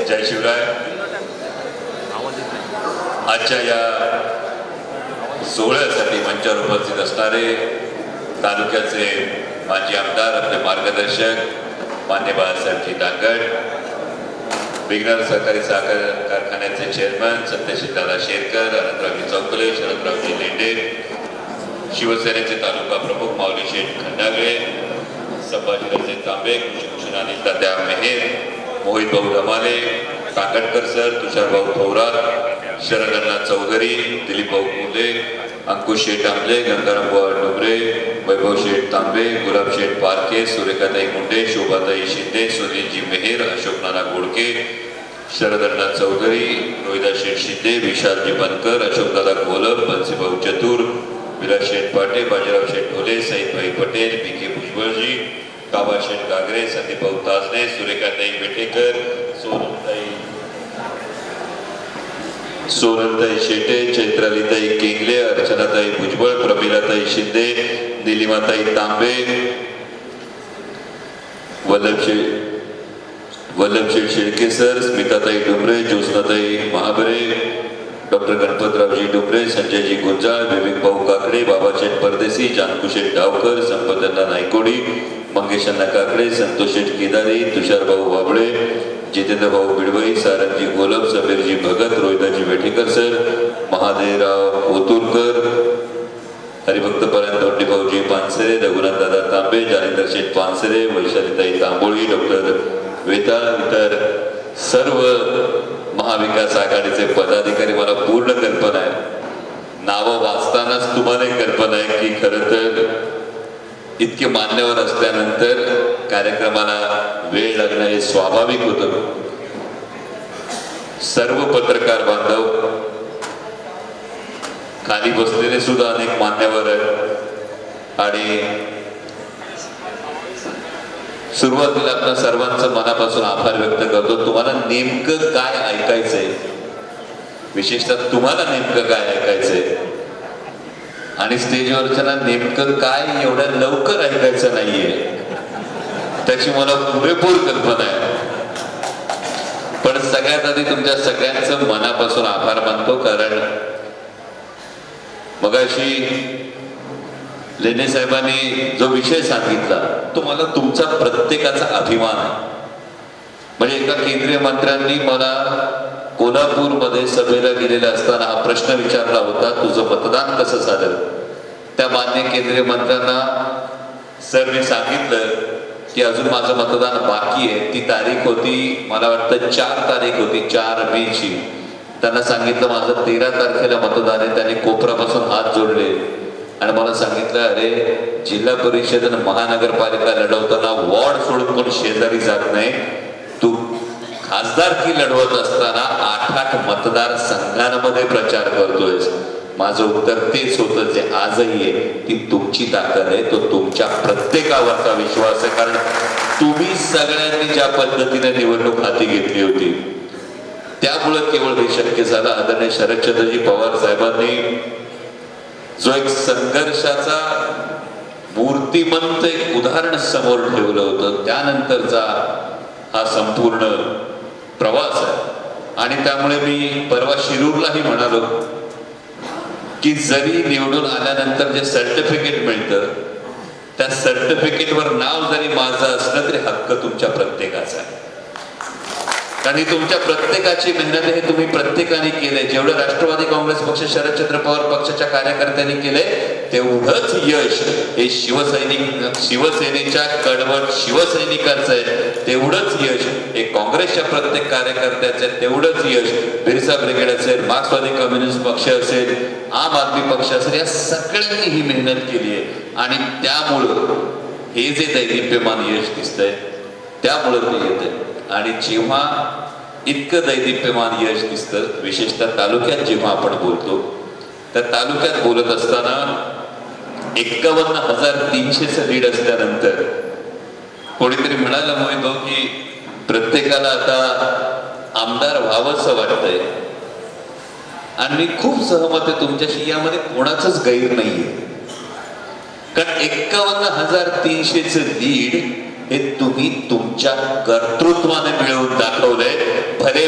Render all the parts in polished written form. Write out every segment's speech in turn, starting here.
जय शिवराय. आजच्या या सोहळ्यासाठी मंचावर उपस्थित असणारे तालुक्याचे माजी आमदार, आपले मार्गदर्शक मान्य बाळासाहेब चितांगड, विघ्नर सहकारी साखर कारखान्याचे चेअरमन सत्यशील दादा शेरकर, अनंतरावजी चौकले, शरदरावजी लेंडे, शिवसेनेचे तालुका प्रमुख माऊली शेठ खंडागळे, संभाजीराजे तांबे, कृष्णभूषण अनिल तात्या मेहेर, मोहित भाऊ रमाले, काकटकर सर, तुषार भाऊ थोरात, शरदअण्णा चौधरी, दिलीप भाऊ मुले, अंकुश शेठ आंबले, गंगाराम बुवा डुबरे, वैभव शेठ तांबे, गुलाब शेठ पारखे, सुरेखाताई मुंडे, शोभाताई शिंदे, सुनीलजी मेहेर, अशोक नाना गोडके, शरदअण्णा चौधरी, रोहिदास शेठ शिंदे, विशालजी बनकर, अशोकदादा कोलप, बंसीभाऊ चतुर, विलास शेठ पाटे, बाजीराव शेठ ढोले, सईदभाई पटेल, पी.के. भुजबळजी, काबा शेठ गागरे, संदीप भाऊ ताजने, सुरेखाताई बेटेकर, सोनलताई शेटे, चैत्रालीताई केंगले, अर्चनाताई भुजबळ, प्रमिलाताई शिंदे, निलिमाताई तांबे, वल्लभशेठ शेळकेसर, स्मिताताई डुमरे, ज्योत्स्नाताई महाबरे, डॉक्टर गणपतरावजी डुमरे, संजयजी गुंजाळ, विवेक भाऊ काकडे, बाबाशेठ परदेसी, जानकुशेठ डावकर, संपतअण्णा नायकोडी, मंगेशअण्णा काकडे, संतोषेठ केदारी, तुषार भाऊ वाबळे, जितेंद्र भाऊ बिडवई, सारंगजी गोलब, समीरजी भगत, रोहिदाजी वेठेकर सर, महादेवराव ओतुरकर, हरिभक्त पर्यंत धोंडी भाऊजी पानसरे, रघुनाथ दादा तांबे, जानेंद्र शेठ पानसरे, वैशालीताई तांबोळी, डॉक्टर वेताळ, इतर सर्व महाविकास आघाडीचे पदाधिकारी. मला पूर्ण कल्पना आहे, नावं वाचतानाच तुम्हाला कल्पना आहे की खरं तर इतके मान्यवर असल्यानंतर कार्यक्रमाला वेळ लागणं हे स्वाभाविक होतं. सर्व पत्रकार बांधव, खाली बसलेले सुद्धा अनेक मान्यवर आहेत आणि सुरुवातीला आपल्या सर्वांचं मनापासून आभार व्यक्त करतो. तुम्हाला नेमकं काय ऐकायचंय, विशेषतः तुम्हाला नेमकं काय ऐकायचंय आणि स्टेजवरच्या नेमकं काय एवढ्या लवकर ऐकायचं नाहीये त्याची मला पुरेपूर कल्पना आहे. पण सगळ्यात आधी तुमच्या सगळ्यांचं मनापासून आभार मानतो, कारण मगाशी लेणे साहेबांनी जो विषय सांगितला तो मला तुमचा प्रत्येकाचा अभिमान आहे. म्हणजे एका केंद्रीय मंत्र्यांनी मला कोल्हापूरमध्ये सभेला गेलेला असताना हा प्रश्न विचारला होता, तुझं मतदान कसं झालं. त्या मान्य केंद्रीय मंत्र्यांना सर मी सांगितलं की अजून माझं मतदान बाकी आहे. ती तारीख होती, मला वाटतं 4 तारीख होती, 4 मेची. त्यांना सांगितलं माझं 13 तारखेला मतदान आहे. त्यांनी कोपरापासून हात जोडले आणि मला सांगितलं, अरे जिल्हा परिषद आणि महानगरपालिका लढवताना वॉर्ड सोडून कोण शेजारी जात नाही, तू खासदारकी लढवत असताना 8 मतदार संघांमध्ये प्रचार करतोयस. माझं उत्तर तेच होतं जे आजही आहे, ती तुमची ताकद आहे, तो तुमच्या प्रत्येकावरचा विश्वास आहे. कारण तुम्ही सगळ्यांनी ज्या पद्धतीने निवडणूक हाती घेतली होती त्यामुळे केवळ हे शक्य झालं. आदरणीय शरदचंद्रजी पवार साहेबांनी जो एक संघर्षाचा मूर्तिमंत एक उदाहरण समोर ठेवलं होतं, त्यानंतरचा हा संपूर्ण प्रवास आहे. आणि त्यामुळे मी परवा शिरूरलाही म्हणालो की जरी निवडून आल्यानंतर जे सर्टिफिकेट मिळतं त्या सर्टिफिकेटवर नाव जरी माझं असलं तरी हक्क तुमच्या प्रत्येकाचा आहे. कारण ही तुमच्या प्रत्येकाची मेहनत हे तुम्ही प्रत्येकाने केले. जेवढं राष्ट्रवादी काँग्रेस पक्ष, शरदचंद्र पवार पक्षाच्या कार्यकर्त्यांनी केले तेवढंच यश हे शिवसेनेच्या कडवट शिवसैनिकांचं आहे. तेवढंच यश हे काँग्रेसच्या प्रत्येक कार्यकर्त्याचं आहे. तेवढंच यश बिरसा ब्रिगेड असेल, मार्क्सवादी कम्युनिस्ट पक्ष असेल, आम आदमी पक्ष असेल, या सगळ्यांनी ही मेहनत केली आहे. आणि त्यामुळं हे जे दैदिप्यमान यश दिसतंय त्यामुळं ते येतंय. आणि जेव्हा इतकं दैदिप्यमान यश दिसतं, विशेषतः तालुक्यात जेव्हा आपण बोलतो, तर तालुक्यात बोलत असताना 51,300चं लीड असल्यानंतर कोणीतरी म्हणायला मिळतो की प्रत्येकाला आता आमदार व्हावंसं वाटतंय. आणि मी खूप सहमत आहे तुमच्याशी, यामध्ये कोणाचंच गैर नाहीये. कारण 51,300चं लीड हे तुम्ही तुमच्या कर्तृत्वाने मिळवून दाखवलंय. भले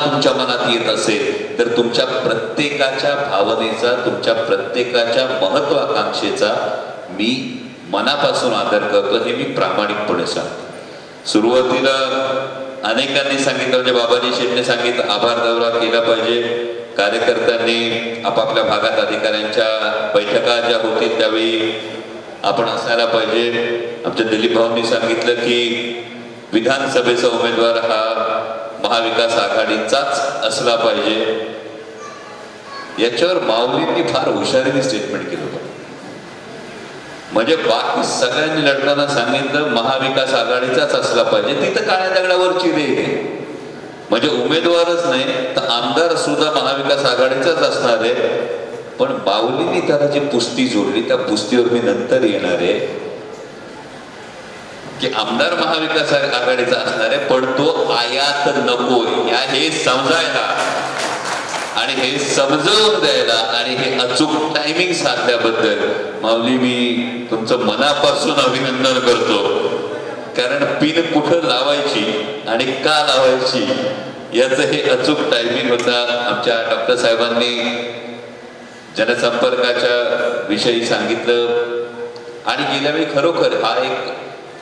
तुमच्या मनात येत असेल तर तुमच्या प्रत्येकाच्या भावनेचा, तुमच्या प्रत्येकाच्या महत्वाकांक्षेचा मी मनापासून आदर करतो, हे मी प्रामाणिकपणे सांगतो. सुरुवातीला अनेकांनी सांगितलं, म्हणजे बाबाजी शेटने सांगितलं आभार दौरा केला पाहिजे. कार्यकर्त्यांनी आपापल्या भागात अधिकाऱ्यांच्या बैठका ज्या होतील त्यावेळी आपण असायला पाहिजे. आमच्या दिलीप भाऊंनी सांगितलं की विधानसभेचा उमेदवार हा महाविकास आघाडीचाच असला पाहिजे. याच्यावर माऊलींनी फार हुशारीने स्टेटमेंट केलं होतं. म्हणजे बाकी सगळ्यांनी लढताना सांगितलं महाविकास आघाडीचाच असला पाहिजे. तिथं काळ्या दगडावरची रेघ आहे. म्हणजे उमेदवारच नाही तर आमदार सुद्धा महाविकास आघाडीचाच असणार आहे. पण माऊलींनी त्याला जी पुस्ती जोडली, त्या पुस्तीवर मी नंतर येणार आहे की आमदार महाविकास आघाडीचा असणार आहे, पण तो आयात नको हे समजायला आणि हे समजवून द्यायला आणि हे अचूक टायमिंग साधल्याबद्दल माऊली मी तुमचं मनापासून अभिनंदन करतो. कारण पिन कुठं लावायची आणि का लावायची याचं हे अचूक टायमिंग होता. आमच्या डॉक्टर साहेबांनी जनसंपर्काच्या विषयी सांगितलं आणि गेल्या वेळी खरोखर हा एक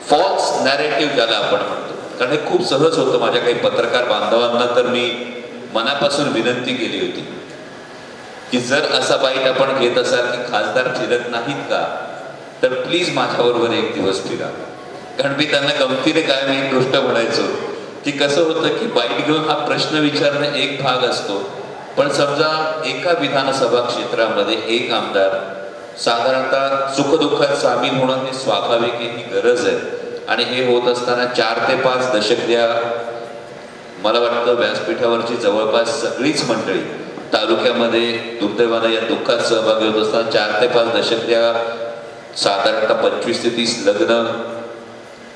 फॉल्स नॅरेटिव्ह ज्याला आपण म्हणतो, कारण हे खूप सहज होतं. माझ्या काही पत्रकार बांधवांना तर मी मनापासून विनंती केली होती की जर असा बाईट आपण घेत असाल की खासदार फिरत नाहीत का, तर प्लीज माझ्याबरोबर एक दिवस फिरा. कारण मी त्यांना गमतीने काय मी एक गोष्ट म्हणायचो की कसं होतं की बाईट घेऊन हा प्रश्न विचारणं एक भाग असतो, पण समजा एका विधानसभा क्षेत्रामध्ये एक आमदार साधारणतः सुखदुःखात सामील होणं हे स्वाभाविक आहे, ही गरज आहे. आणि हे होत असताना 4 ते 5 दशक द्या. मला वाटतं व्यासपीठावरची जवळपास सगळीच मंडळी तालुक्यामध्ये दुर्दैवानं या दुःखात सहभागी होत असताना 4 ते 5 दशक द्या, साधारणतः 25 ते 30 लग्न,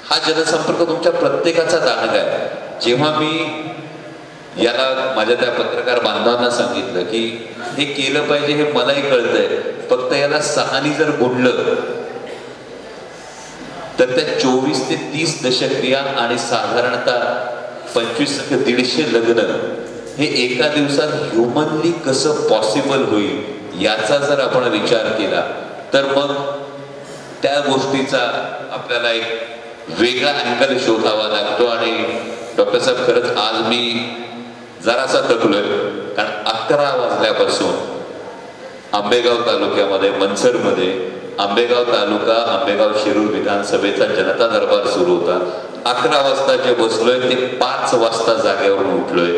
हा जनसंपर्क तुमच्या प्रत्येकाचा दांडगा आहे. जेव्हा मी याला माझ्या त्या पत्रकार बांधवांना सांगितलं की हे केलं पाहिजे हे मलाही कळतंय, फक्त याला 6 जर गुणलं तर त्या 24 ते 30 दशक्रिया आणि साधारणतः 25 ते 150 लग्न हे एका दिवसात ह्युमनली कसं पॉसिबल होईल याचा जर आपण विचार केला तर मग त्या गोष्टीचा आपल्याला एक वेगळा अँगल शोधावा लागतो. आणि डॉक्टर साहेब खरंच आज मी जरासा थकलोय, कारण 11 वाजल्यापासून आंबेगाव तालुक्यामध्ये मनसरमध्ये आंबेगाव तालुका आंबेगाव शिरूर विधानसभेचा जनता दरबार सुरू होता. 11 वाजता जे बसलोय ते 5 वाजता जागेवरून उठलोय.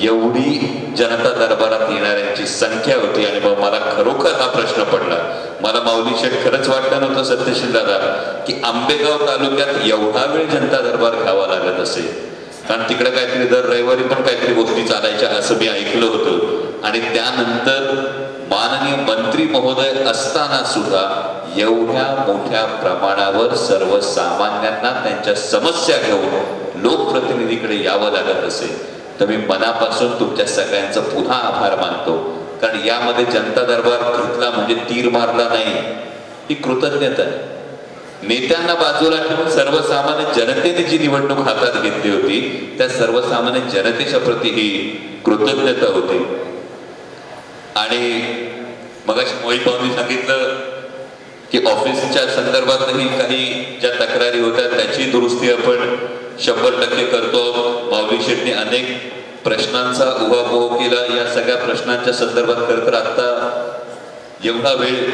एवढी जनता दरबारात येणाऱ्यांची संख्या होती. आणि मग मला खरोखर हा प्रश्न पडला, मला माऊली शेठ खरंच वाटलं नव्हतं सत्यशील दादा की आंबेगाव तालुक्यात एवढा वेळ जनता दरबार घ्यावा लागत असेल. कारण तिकडे काहीतरी दर रविवारी पण काहीतरी गोष्टी चालायच्या असं मी ऐकलं होतं. आणि त्यानंतर माननीय मंत्री महोदय असताना सुद्धा एवढ्या मोठ्या प्रमाणावर सर्वसामान्यांना त्यांच्या समस्या घेऊन लोकप्रतिनिधीकडे यावं लागत असेल तर मी मनापासून तुमच्या सगळ्यांचं पुन्हा आभार मानतो. कारण यामध्ये जनता दरबार घेतला म्हणजे तीर मारला नाही, ही कृतज्ञता आहे. नेत्यांना बाजूला ठेवून सर्वसामान्य जनतेने जी निवडणूक हातात घेतली होती त्या सर्वसामान्य जनतेच्या प्रती ही कृतज्ञता होती. आणि मगाशी मोहित भाऊंनी सांगितलं की ऑफिसच्या संदर्भातही काही ज्या तक्रारी होत्या त्याची दुरुस्ती आपण 100% करतो. माऊली शेटने अनेक प्रश्नांचा उहापोह केला. या सगळ्या प्रश्नांच्या संदर्भात खरं तर आता एवढा वेळ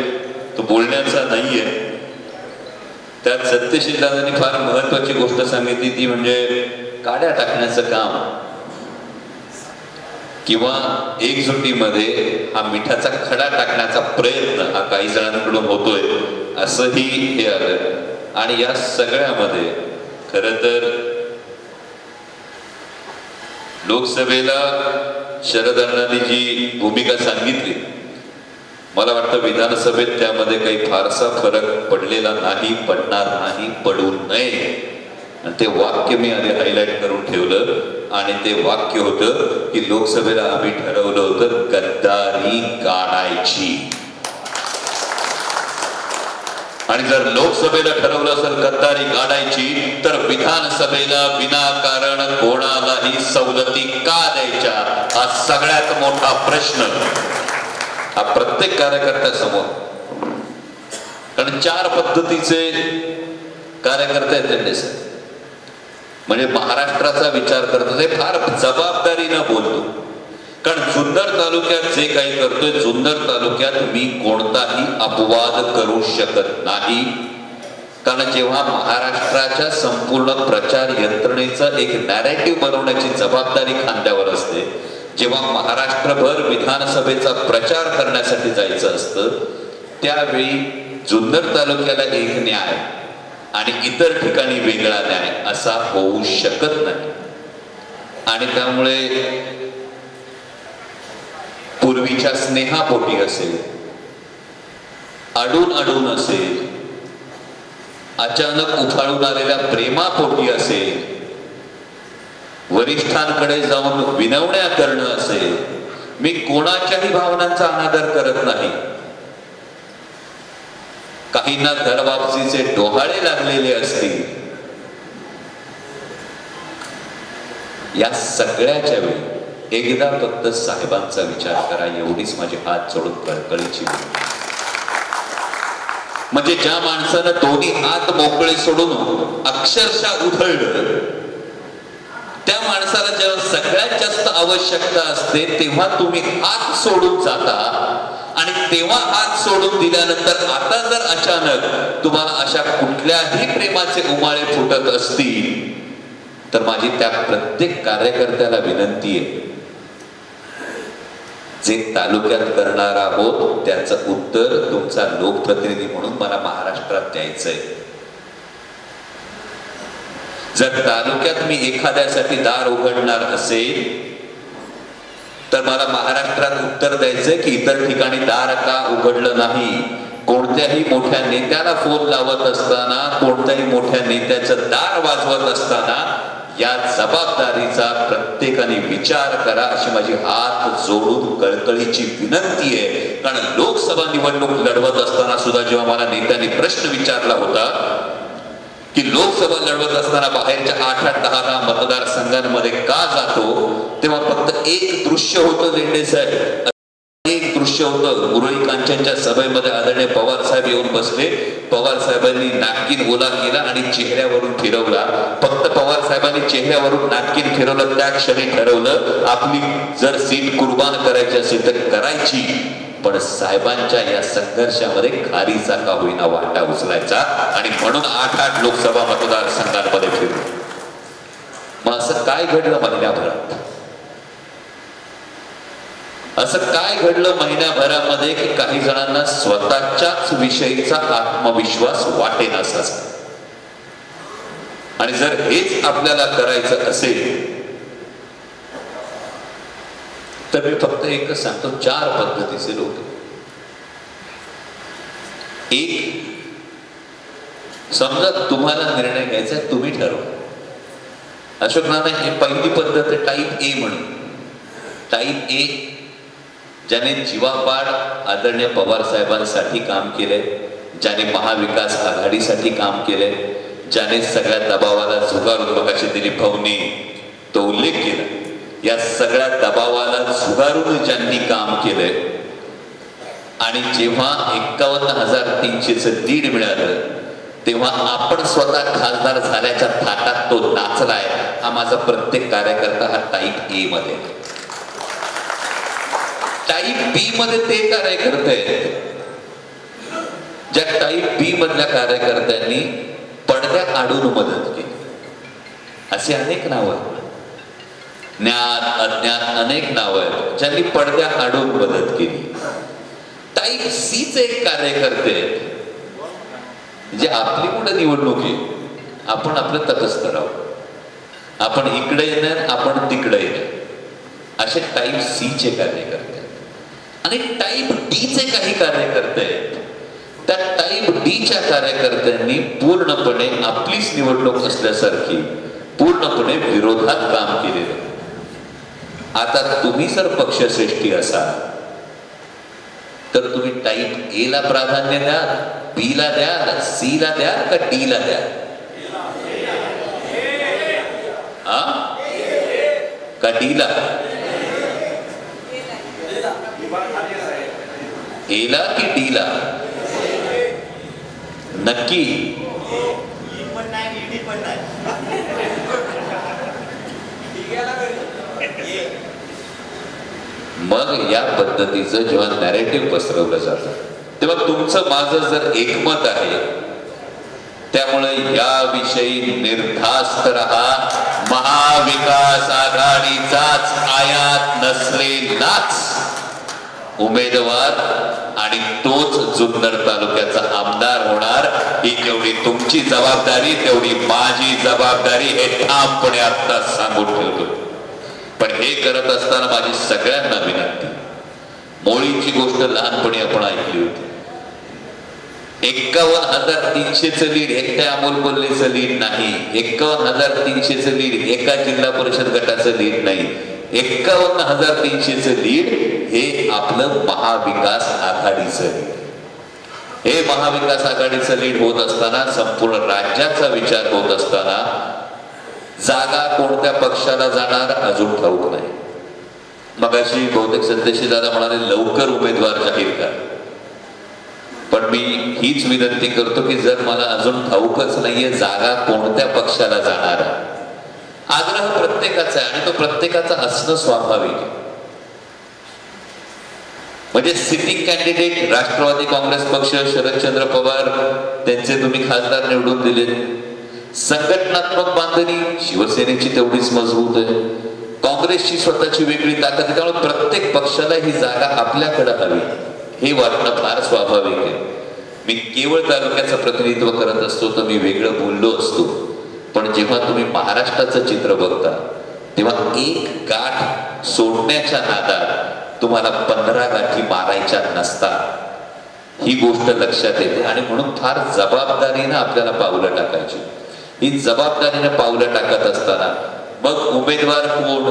तो बोलण्याचा नाहीये. त्यात सत्यशील दादांनी फार महत्वाची गोष्ट सांगितली, ती म्हणजे काड्या टाकण्याचं काम किंवा एकजुटीमध्ये हा मिठाचा खडा टाकण्याचा प्रयत्न हा काही जणांकडून होतोय असंही हे आलं. आणि या सगळ्यामध्ये खरं तर लोकसभेला शरद अण्णांनी जी भूमिका सांगितली, मला वाटतं विधानसभेत त्यामध्ये काही फारसा फरक पडलेला नाही, पडणार नाही, पडू नये. ते वाक्य मी आधी हायलाइट करून ठेवलं आणि ते वाक्य होतं की लोकसभेला आम्ही ठरवलं होतं गद्दारी काढायची. आणि जर लोकसभेला ठरवलं असेल गद्दारी काढायची तर विधानसभेला विनाकारण कोणालाही सवलती का द्यायच्या हा सगळ्यात मोठा प्रश्न हा प्रत्येक कार्यकर्त्यासमोर. कारण 4 पद्धतीचे कार्यकर्ते आहेत त्यांनी, म्हणजे महाराष्ट्राचा विचार करतो ते फार जबाबदारीनं बोलतो. कारण जुन्नर तालुक्यात जे काही करतोय, जुन्नर तालुक्यात मी कोणताही अपवाद करू शकत नाही. कारण जेव्हा महाराष्ट्राच्या संपूर्ण प्रचार यंत्रणेचं एक नॅरेटिव्ह बनवण्याची जबाबदारी खांद्यावर असते, जेव्हा महाराष्ट्रभर विधानसभेचा प्रचार करण्यासाठी जायचं असतं, त्यावेळी जुन्नर तालुक्याला एक न्याय आणि इतर ठिकाणी वेगळा न्याय असा होऊ शकत नाही. आणि त्यामुळे पूर्वीच्या स्नेहापोटी असेल, अडून अडून असेल, अचानक उफाळून आलेल्या प्रेमापोटी असेल, वरिष्ठांकडे जाऊन विनवण्या करणं असेल, मी कोणाच्याही भावनांचा अनादर करत नाही. काहींना घरवापसीचे डोहाळे लागलेले असतील, या सगळ्याच्या वेळी एकदा फक्त साहेबांचा विचार करा, एवढीच माझी हात जोडून कळकळीची. म्हणजे ज्या माणसानं दोन्ही हात मोकळे सोडून अक्षरशः उधळलं, त्या माणसाला जेव्हा सगळ्यात जास्त आवश्यकता असते तेव्हा तुम्ही हात सोडून जाता, आणि तेव्हा हात सोडून दिल्यानंतर आता जर अचानक तुम्हाला अशा कुठल्याही प्रेमाचे उमाळे फुटत असतील, तर माझी त्या प्रत्येक कार्यकर्त्याला विनंती आहे, जे तालुक्यात करणार आहोत त्याचं उत्तर तुमचा लोकप्रतिनिधी म्हणून मला महाराष्ट्रात द्यायचंय. जर तालुक्यात मी एखाद्यासाठी दार उघडणार असेल, तर मला महाराष्ट्रात उत्तर द्यायचंय की इतर ठिकाणी दार का उघडलं नाही. कोणत्याही मोठ्या नेत्याला फोन लावत असताना, कोणत्याही मोठ्या नेत्याचं दार वाजवत असताना या जबाबदारीचा प्रत्येकाने विचार करा, अशी माझी हात जोडून कळकळीची विनंती आहे. कारण लोकसभा निवडणूक लढवत असताना सुद्धा जेव्हा मला नेत्यांनी प्रश्न विचारला होता की लोकसभा लढवत असताना बाहेरच्या 8-10 मतदारसंघांमध्ये का जातो, तेव्हा फक्त एक दृश्य होतं लेंडे साहेब, एक दृश्य होतं. उरळी कांचनच्या सभेमध्ये आदरणीय पवार साहेब येऊन बसले. पवार साहेबांनी नॅपकिन ओला केला आणि चेहऱ्यावरून फिरवला. फक्त पवार साहेबांनी चेहऱ्यावरून नॅपकिन फिरवलं, त्या क्षणी ठरवलं आपली जर सीट कुर्बान करायची असेल तर करायची, पण साहेबांच्या या संघर्षामध्ये खारीचा का होईना वाटा उचलायचा, आणि म्हणून 8 लोकसभा मतदारसंघांमध्ये फिरलो. मग असं काय घडलं महिन्याभरात? असं काय घडलं महिन्याभरामध्ये की काही जणांना स्वतःच्याच विषयीचा आत्मविश्वास वाटेनासा. आणि जर हेच आपल्याला करायचं असेल तर मी फक्त एकच सांगतो, 4 पद्धतीचे लोक. एक, समजा तुम्हाला निर्णय घ्यायचा, तुम्ही ठरवा. अशोक नाना हे पहिली पद्धत आहे, टाईप ए म्हणून. टाईप ए, ज्याने जीवापाड आदरणीय पवार साहेबांसाठी काम केले, ज्याने महाविकास आघाडीसाठी काम केले, ज्याने सगळ्या दबावाला झुगारून, बघाशी दिलीप भाऊंनी तो उल्लेख केला, या सगळ्या दबावाला झुगारून ज्यांनी काम केलंय, आणि जेव्हा 51,300 लीड मिळालं तेव्हा आपण स्वतः खासदार झाल्याच्या थाटात तो नाचलाय. हा माझा प्रत्येक कार्यकर्ता हा टाईप ए मध्ये. टाईप बी मध्ये ते कार्यकर्ते ज्या टाईप बी मधल्या कार्यकर्त्यांनी पडद्या आडून मदत केली. असे अनेक नाव आहेत, ज्ञात अज्ञात अनेक नाव आहेत ज्यांनी पडद्या आडून मदत केली. टाईप सी चे एक कार्यकर्ते जे आपली कुठे निवडणूक आहे, आपण आपलं तटस्थ राहू, आपण इकडे येणार, आपण तिकडे येणार, असे टाईप सी चे कार्यकर्ते. आणि टाईप डी चे काही कार्यकर्ते आहेत, त्या टाईप डी च्या कार्यकर्त्यांनी पूर्णपणे आपलीच निवडणूक असल्यासारखी पूर्णपणे विरोधात काम केलेलं. आता तुम्ही जर पक्षश्रेष्ठी असाल तर तुम्ही टाईप ए ला प्राधान्य द्या, बी ला द्या, सी ला द्या का डी ला द्या? हा, का डीला? एला की डीला? नक्की? मग या पद्धतीचं जेव्हा नॅरेटिव्ह पसरवलं जातं तेव्हा तुमचं माझं जर एकमत आहे, त्यामुळे याविषयी निर्धास्त रहा. महाविकास आघाडीचाच आयात नसलेलाच उमेदवार आणि तोच जुन्नर तालुक्याचा आमदार होणार. ही जेवढी तुमची जबाबदारी तेवढी माझी जबाबदारी, हे ठामपणे आता सांगून ठेवतो. पण हे करत असताना माझी सगळ्यांना विनंती, मोळीची गोष्ट लहानपणी आपण ऐकली होती. 51,300चं लीड एकट्या अमोल कोल्हेचं लीड नाही. 51,300चं लीड एका जिल्हा परिषद गटाचं लीड नाही. 51,300चं लीड हे आपलं महाविकास आघाडीचं लीड. हे महाविकास आघाडीचं लीड होत असताना, संपूर्ण राज्याचा विचार होत असताना, जागा कोणत्या पक्षाला जाणार अजून ठाऊक नाही. मगाशी बहुतेक संदेशी दादा म्हणाले लवकर उमेदवार जाहीर करा. पण मी हीच विनंती करतो की जर मला अजून ठाऊकच नाहीये जागा कोणत्या पक्षाला जाणार, आग्रह प्रत्येकाचा आहे आणि तो प्रत्येकाचा असणं स्वाभाविक आहे. म्हणजे सिटिंग कॅन्डिडेट राष्ट्रवादी काँग्रेस पक्ष, शरदचंद्र पवार त्यांचे तुम्ही खासदार निवडून दिले. संघटनात्मक बांधणी शिवसेनेची तेवढीच मजबूत आहे, काँग्रेसची स्वतःची वेगळी ताकद आहे. त्यामुळे प्रत्येक पक्षाला ही जागा आपल्याकडे हवी हे वाटणं फार स्वाभाविक आहे. मी केवळ तालुक्याचं प्रतिनिधित्व करत असतो तर मी वेगळं बोललो असतो. पण जेव्हा तुम्ही महाराष्ट्राचं चित्र बघता तेव्हा एक गाठ सोडण्याच्या नादात तुम्हाला 15 गाठी मारायच्या नसतात, ही गोष्ट लक्षात येते. आणि म्हणून फार जबाबदारीनं आपल्याला पावलं टाकायची. ही जबाबदारीनं पावलं टाकत असताना मग उमेदवार कोण,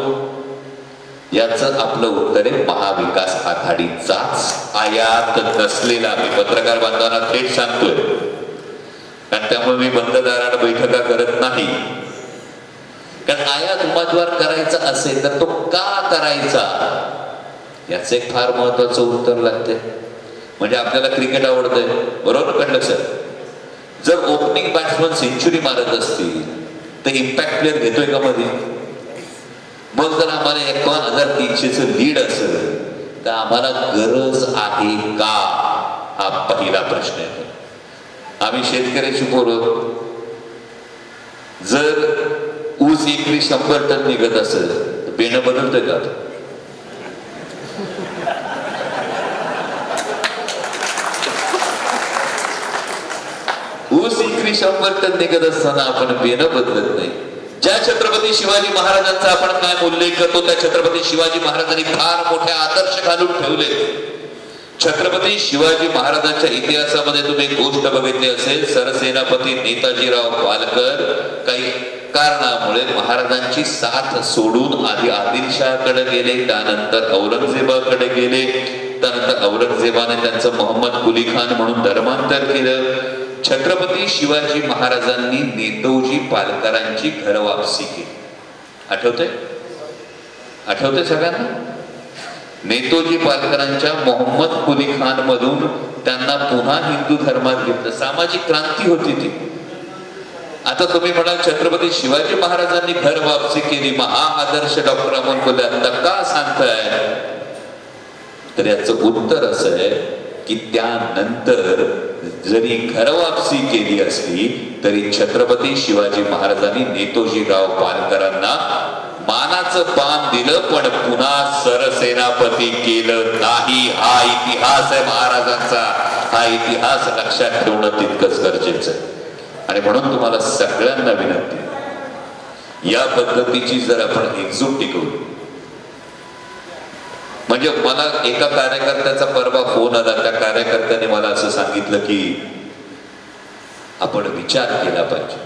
याचं आपलं उत्तर आहे महाविकास आघाडीचाच आयात नसलेला. मी पत्रकार बांधवांना थेट सांगतोय, कारण त्यामुळे मी बंद दारात बैठका करत नाही. कारण आयात उमेदवार करायचा असेल तर तो का करायचा याचं एक फार महत्वाचं उत्तर लागते. म्हणजे आपल्याला क्रिकेट आवडतंय, बरोबर कळलं सर? जर ओपनिंग बॅट्समन सेंचुरी मारत असतील तर इम्पॅक्ट प्लेअर घेतोय का मध्ये? मग जर आम्हाला 51,300चं लीड असेल तर आम्हाला गरज आहे का, हा पहिला प्रश्न आहे. आम्ही शेतकऱ्याची पोरं, जर ऊस एकरी 100 टन निघत असेल तर बेणं बदलतोय का? ऊस एकरी 100 टन निघत असताना आपण बेणं बदलत नाही. ज्या छत्रपती शिवाजी महाराजांचा आपण काय उल्लेख करतो त्या छत्रपती शिवाजी महाराजांनी फार मोठे आदर्श घालून ठेवले. छत्रपती शिवाजी महाराजांच्या इतिहासामध्ये तुम्ही एक गोष्ट बघितली असेल, सरसेनापती नेताजीराव पालकर काही कारणामुळे महाराजांची साथ सोडून आधी आदिलशहाकडे गेले, त्यानंतर औरंगजेबाकडे गेले, त्यानंतर औरंगजेबाने त्यांचं मोहम्मद कुली खान म्हणून धर्मांतर केलं. छत्रपती शिवाजी महाराजांनी नेताजी पालकरांची घर वापसी केली. आठवते? आठवते सगळ्यांना? नेताजी पालकरांच्या मोहम्मद कुली खान मधून त्यांना पुन्हा हिंदू धर्मात घेतलं. सामाजिक क्रांती होती ती. आता तुम्ही म्हणाल छत्रपती शिवाजी महाराजांनी घर वापसी केली, मग हा आदर्श डॉक्टर अमोल कोल्हे आता का सांगताय? तर याचं उत्तर असं आहे की त्यानंतर जरी घर वापसी केली असली तरी छत्रपती शिवाजी महाराजांनी नेताजीराव पालकरांना मानाचं पान दिलं, पण पुन्हा सरसेनापती केलं नाही. हा इतिहास आहे महाराजांचा. हा इतिहास लक्षात ठेवणं तितकंच गरजेचं आहे. आणि म्हणून तुम्हाला सगळ्यांना विनंती, या पद्धतीची जर आपण एकजूट टिकवली, म्हणजे मला एका कार्यकर्त्याचा परवा फोन आला. त्या कार्यकर्त्याने मला असं सांगितलं की आपण विचार केला पाहिजे.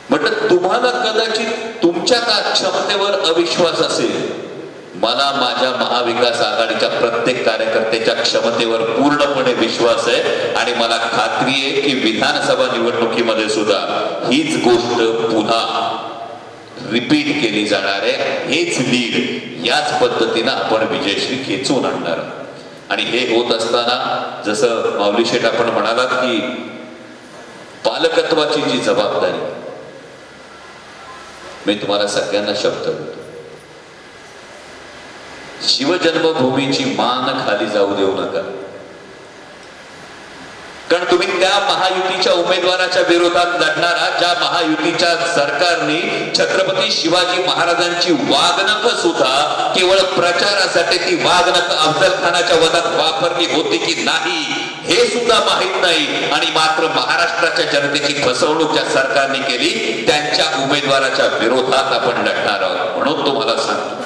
म्हटलं तुम्हाला कदाचित तुमच्या क्षमतेवर अविश्वास असेल, मला माझ्या महाविकास आघाडीच्या प्रत्येक कार्यकर्त्याच्या क्षमतेवर पूर्णपणे विश्वास आहे. आणि मला खात्री आहे की विधानसभा निवडणुकीमध्ये सुद्धा हीच गोष्ट पुन्हा रिपीट केली जाणार आहे. हेच लीड याच पद्धतीनं आपण विजयश्री खेचून आणणार. आणि हे होत असताना जसं माऊली शेठ आपण म्हणालात की पालकत्वाची जी जबाबदारी, मी तुम्हाला सगळ्यांना शब्द देतो, शिवजन्मभूमीची मान खाली जाऊ देऊ नका. कारण तुम्ही त्या महायुतीच्या उमेदवाराच्या विरोधात लढणारा, ज्या महायुतीच्या सरकारने छत्रपती शिवाजी महाराजांची वागणूक सुद्धा केवळ प्रचारासाठी ती वागणूक अफजल खानाच्या वधात वापरली होती की नाही हे सुद्धा माहित नाही. आणि मात्र महाराष्ट्राच्या जनतेची फसवणूक ज्या सरकारने केली त्यांच्या उमेदवाराच्या विरोधात आपण लढणार आहोत. म्हणून तुम्हाला सांगतो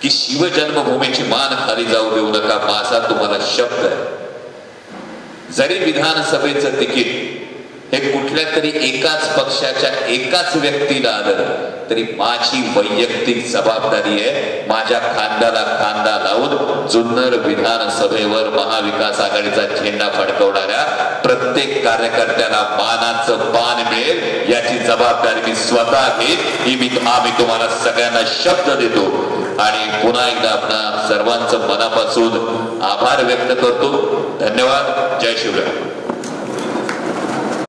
की शिवजन्मभूमीची मान खाली जाऊ देऊ नका. माझा तुम्हाला शब्द आहे, जरी विधानसभेचं तिकीट हे कुठल्या तरी एकाच पक्षाच्या एकाच व्यक्तीला आलं तरी माझी वैयक्तिक जबाबदारी आहे, माझ्या खांद्याला खांदा लावून जुन्नर विधानसभेवर महाविकास आघाडीचा झेंडा फडकवणाऱ्या प्रत्येक कार्यकर्त्याला मानाचं मान मिळेल याची जबाबदारी मी स्वतः घेईन. ही मी तुम्हाला सगळ्यांना शब्द देतो. आणि पुन्हा एकदा आपणा सर्वांचं मनापासून आभार व्यक्त करतो. धन्यवाद. जय शिवराय.